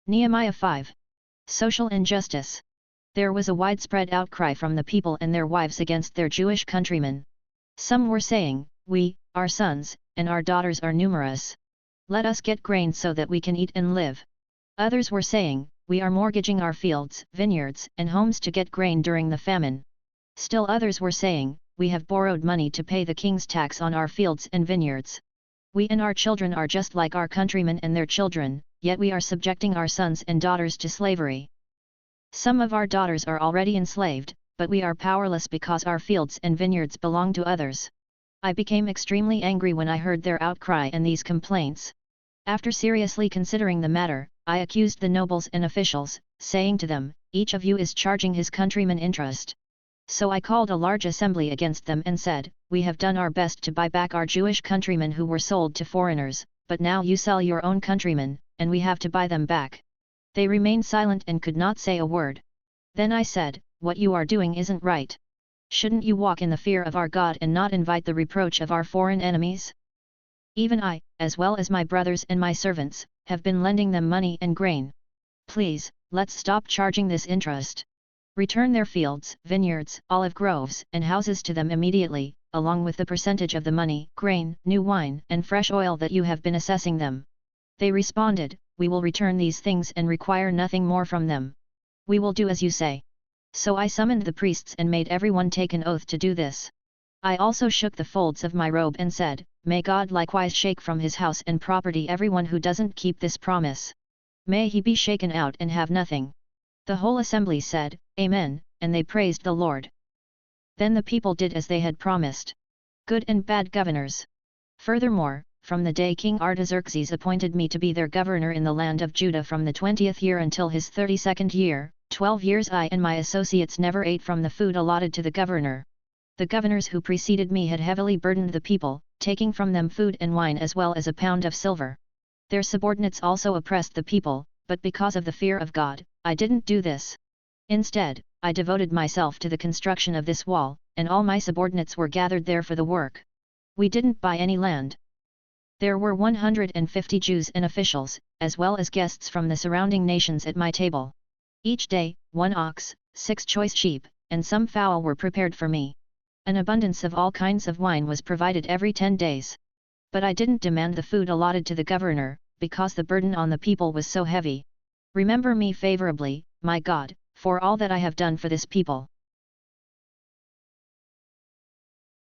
Nehemiah 5. Social injustice. There was a widespread outcry from the people and their wives against their Jewish countrymen. Some were saying, our sons, and our daughters are numerous. Let us get grain so that we can eat and live. Others were saying, we are mortgaging our fields, vineyards, and homes to get grain during the famine. Still others were saying, we have borrowed money to pay the king's tax on our fields and vineyards. We and our children are just like our countrymen and their children, yet we are subjecting our sons and daughters to slavery. Some of our daughters are already enslaved, but we are powerless because our fields and vineyards belong to others. I became extremely angry when I heard their outcry and these complaints. After seriously considering the matter, I accused the nobles and officials, saying to them, each of you is charging his countrymen interest. So I called a large assembly against them and said, we have done our best to buy back our Jewish countrymen who were sold to foreigners, but now you sell your own countrymen, and we have to buy them back. They remained silent and could not say a word. Then I said, what you are doing isn't right. Shouldn't you walk in the fear of our God and not invite the reproach of our foreign enemies? Even I, as well as my brothers and my servants, have been lending them money and grain. Please, let's stop charging this interest. Return their fields, vineyards, olive groves, and houses to them immediately, along with the percentage of the money, grain, new wine, and fresh oil that you have been assessing them. They responded, we will return these things and require nothing more from them. We will do as you say. So I summoned the priests and made everyone take an oath to do this. I also shook the folds of my robe and said, may God likewise shake from his house and property everyone who doesn't keep this promise. May he be shaken out and have nothing. The whole assembly said, Amen, and they praised the Lord. Then the people did as they had promised. Good and bad governors. Furthermore, from the day King Artaxerxes appointed me to be their governor in the land of Judah from the 20th year until his 32nd year, 12 years I and my associates never ate from the food allotted to the governor. The governors who preceded me had heavily burdened the people, taking from them food and wine as well as a pound of silver. Their subordinates also oppressed the people, but because of the fear of God, I didn't do this. Instead, I devoted myself to the construction of this wall, and all my subordinates were gathered there for the work. We didn't buy any land. There were 150 Jews and officials, as well as guests from the surrounding nations at my table. Each day, 1 ox, 6 choice sheep, and some fowl were prepared for me. An abundance of all kinds of wine was provided every 10 days. But I didn't demand the food allotted to the governor, because the burden on the people was so heavy. Remember me favorably, my God, for all that I have done for this people.